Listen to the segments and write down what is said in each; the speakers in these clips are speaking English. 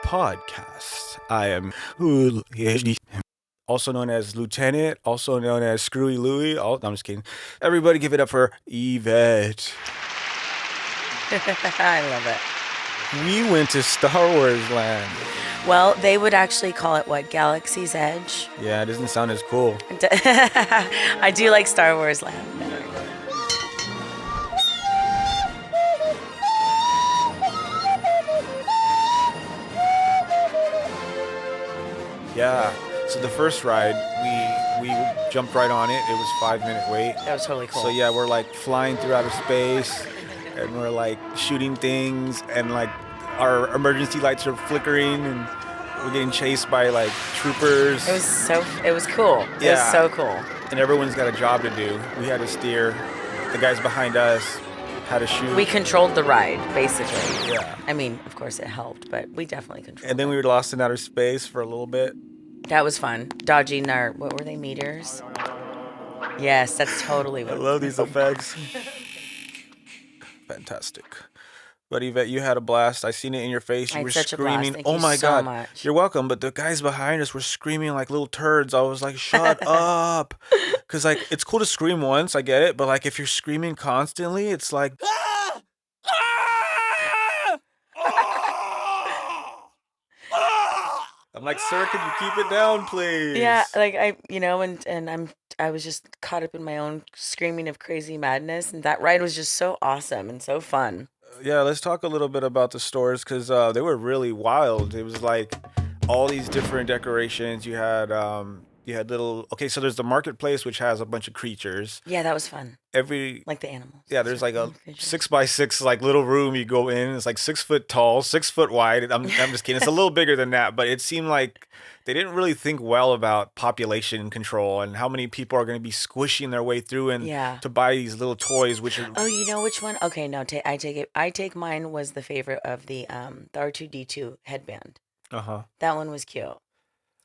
Podcast. I am also known as Lieutenant, also known as Screwy Louie. Oh, no, I'm just kidding. Everybody give it up for Yvette. I love it. We went to Star Wars Land. Well, they would actually call it what? Galaxy's Edge? Yeah, it doesn't sound as cool. I do like Star Wars Land better. Yeah. So the first ride, we jumped right on it. It was 5-minute wait. That was totally cool. So yeah, we're like flying through outer space, and we're like shooting things, and like our emergency lights are flickering, and we're getting chased by like troopers. It was cool. It Yeah. was so cool. And everyone's got a job to do. We had to steer. The guys behind us had to shoot. We controlled the ride, basically. Yeah. I mean, of course it helped, but we definitely controlled And then we were lost in outer space for a little bit. That was fun. Dodging our, what were they, meters? Yes, that's totally I what love these effects. Fantastic. But Yvette, you had a blast. I seen it in your face. You I had were such a blast. screaming. Thank Oh you my so God. much. You're welcome. But the guys behind us were screaming like little turds. I was like, shut up. Because like, it's cool to scream once. I get it. But like, if you're screaming constantly, it's like, ah! Ah! Ah! Ah! I'm like, sir, could you keep it down, please? Yeah, like I was just caught up in my own screaming of crazy madness, and that ride was just so awesome and so fun. Yeah, let's talk a little bit about the stores because they were really wild. It was like all these different decorations. You had little. Okay, so there's the marketplace which has a bunch of creatures. Yeah, that was fun. Like the animals. Yeah, there's like a Creatures. 6x6 like little room you go in. It's like 6 foot tall, 6 foot wide. I'm just kidding. It's a little bigger than that, but it seemed like they didn't really think well about population control and how many people are going to be squishing their way through and Yeah. to buy these little toys, which are Oh, you know which one? Okay, no, I take it. I take mine was the favorite of the R2D2 headband. uh-huh. That one was cute.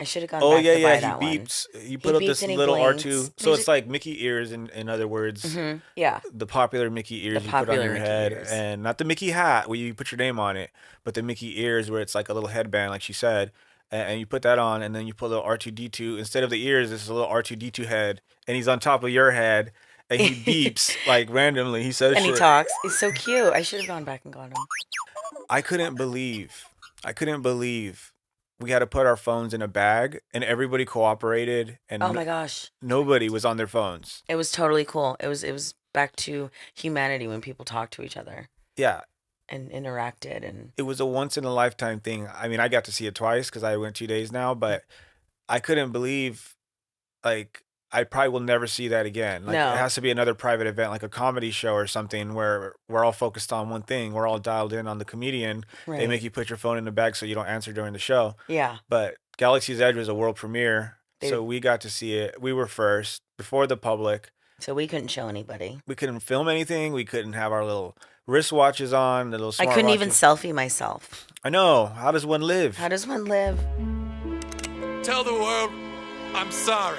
I should have gone Oh back yeah, to yeah. buy He that one. beeps. You put up beeps this and he little blinks. R2. So There's it's like Mickey ears, in other words. Yeah. The popular Mickey ears The you put on popular your Mickey head, ears. and not the Mickey hat where you put your name on it, but the Mickey ears where it's like a little headband, like she said, and you put that on, and then you put a little R2D2 instead of the ears. It's a little R2D2 head, and he's on top of your head, and he beeps like randomly. He says And he shit. talks. He's so cute. I should have gone back and got him. I couldn't believe we had to put our phones in a bag, and everybody cooperated, and Oh my gosh. nobody was on their phones. It was totally cool. It was back to humanity when people talked to each other Yeah, and interacted and it was a once in a lifetime thing. I mean, I got to see it twice because I went 2 days now, but I couldn't believe, like, I probably will never see that again. Like, No. it has to be another private event, like a comedy show or something, where we're all focused on one thing. We're all dialed in on the comedian. They Right. make you put your phone in the bag so you don't answer during the show. Yeah. But Galaxy's Edge was a world premiere, They- so we got to see it. We were first before the public. So we couldn't show anybody. We couldn't film anything. We couldn't have our little wristwatches on, the little I couldn't even smartwatches. selfie myself. I know. How does one live? How does one live? Tell the world I'm sorry.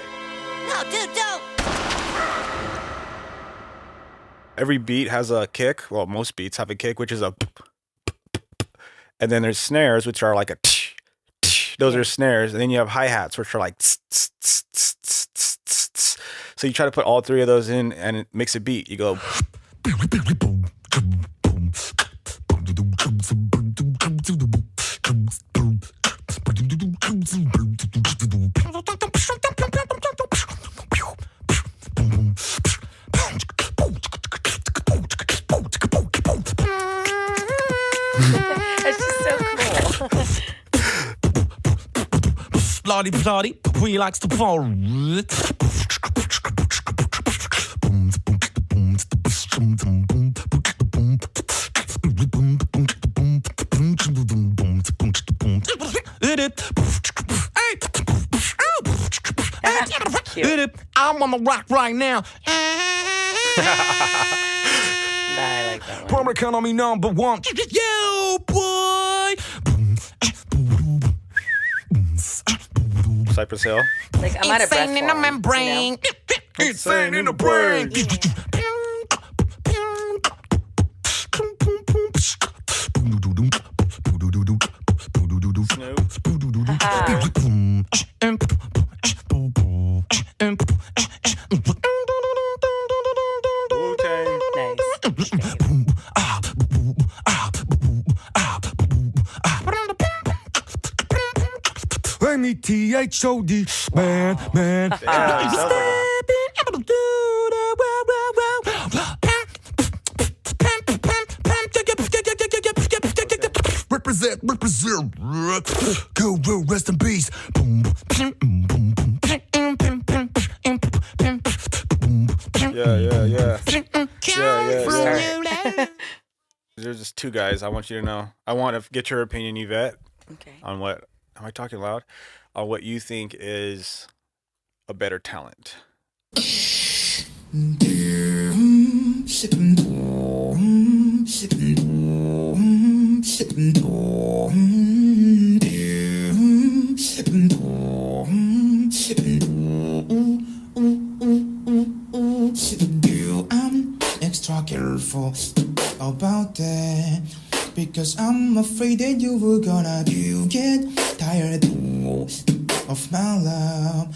No, dude, don't! Every beat has a kick. Well, most beats have a kick, which is a, and then there's snares, which are like a, those are snares, and then you have hi-hats, which are like, so you try to put all three of those in, and it makes a beat. You go, That's just so cool. Bloody, bloody, we likes to fall. Cute. I'm on the rock right now. I like that one. Probably economy number one. Yo, boy. Cypress Hill. Like I'm out of breath Insane in for the 'em, membrane. you know? Insane in the brain. M-E-T-H-O-D, man. Yeah, it sounds like Represent. Go, rest in peace. Yeah. Start. There's just two guys I want you to know. I want to get your opinion, Yvette, Okay. on what, am I talking loud? On what you think is a better talent. I'm extra careful about that because I'm afraid that you were gonna get tired of my love,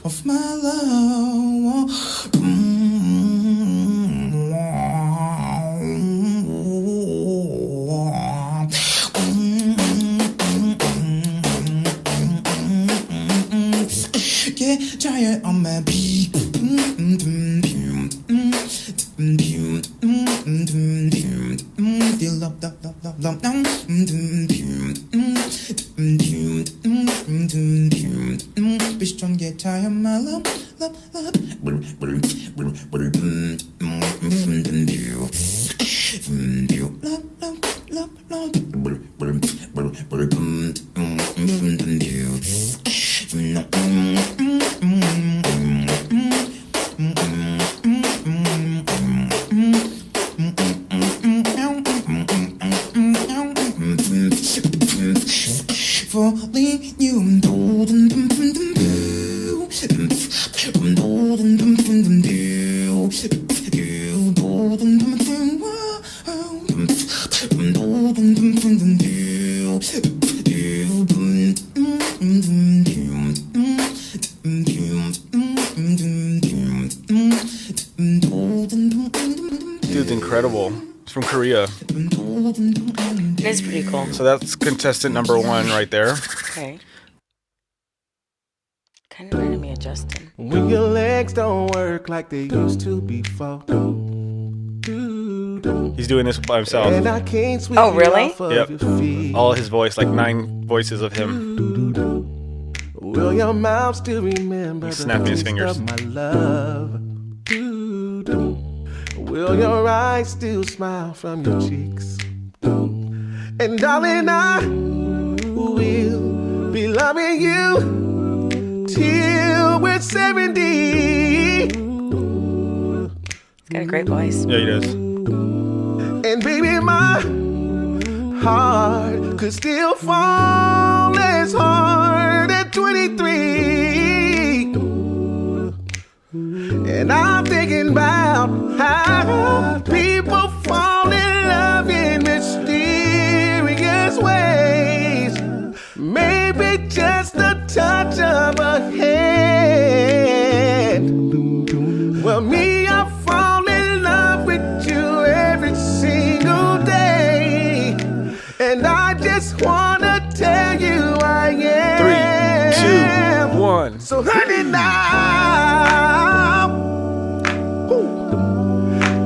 of my love. Get tired of my beat. Bitch, don't get tired of my love. Falling you Dude's incredible. It's from Korea. It is pretty cool. So that's contestant number 1 right there. Okay. Kind of reminded me of Justin. When your legs don't work like they used to before. He's doing this by himself. And I can't sweep Oh, you really? off of Yep. your feet. All his voice, like 9 voices of him. Will your mouth still remember He's the snapping his taste fingers. of my love? Will your eyes still smile from your cheeks? And darling, I will be loving you till we're 70. He's got a great voice. Yeah, he does. And baby, my heart could still fall as hard at 23. And I'm thinking about how people fall in love in mysterious ways. Maybe just a touch of a hand. Well, me, I fall in love with you every single day. And I just wanna tell you I am. 3, 2, 1. So honey, now,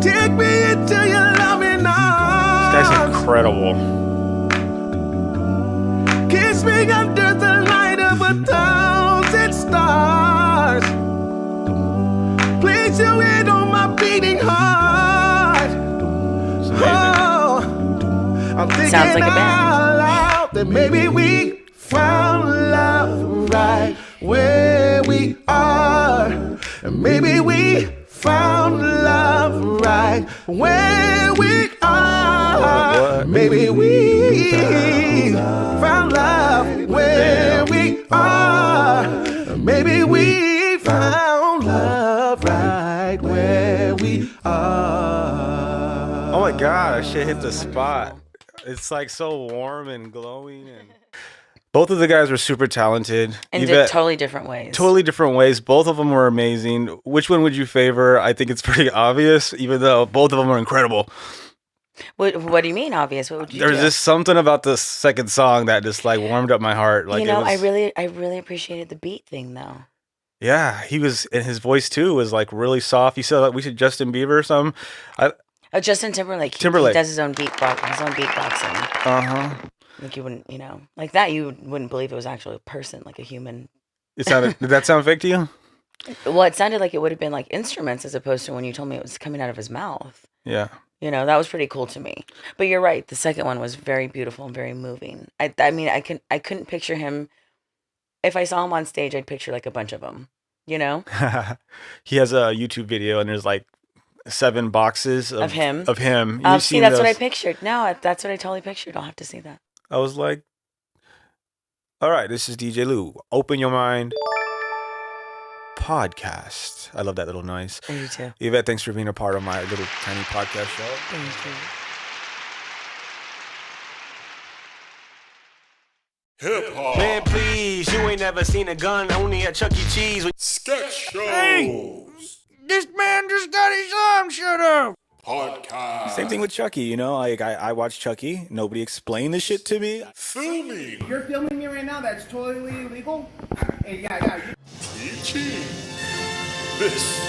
take me into your loving arms. This guy's incredible. Kiss me under the light of 1,000 stars. Place you in on my beating heart. It's amazing. Oh, I'm thinking Sounds like a band. out loud that maybe we found love right where we are. And maybe we found love right where we are. What? Maybe we found love where we are. Maybe we found love right where we are. Oh my god, that shit hit the spot. It's like so warm and glowing and Both of the guys were super talented. in Yvette, totally different ways. totally different ways. Both of them were amazing. Which one would you favor? I think it's pretty obvious, even though both of them were incredible. What do you mean obvious? What would you There's do? just something about the second song that just like warmed up my heart. Like You know, it was, I really appreciated the beat thing though. yeah, he was, and his voice too was like really soft. You said like we should Justin Bieber or something. Justin Timberlake. He Timberlake. does his own beatboxing. Uh-huh. Like you wouldn't, like that. You wouldn't believe it was actually a person, like a human. It sounded. Did that sound fake to you? Well, it sounded like it would have been like instruments as opposed to when you told me it was coming out of his mouth. Yeah. That was pretty cool to me. But you're right. The second one was very beautiful and very moving. I mean, I couldn't picture him. If I saw him on stage, I'd picture like a bunch of them. He has a YouTube video, and there's like 7 boxes Of him? Of him. Oh, You've see, seen that's what I those. pictured. No, that's what I totally pictured. I'll have to see that. I was like, all right, this is DJ Lou. Open Your Mind podcast. I love that little noise. I do too. Yvette, thanks for being a part of my little tiny podcast show. Thank you. Man, please, you ain't never seen a gun only at Chuck E. Cheese. Sketch shows. This man just got his arm shut up. Podcast. Same thing with Chucky, like I watched Chucky. Nobody explained this shit to me. Filming. You're filming me right now. That's totally illegal. Hey, yeah. Teaching. This is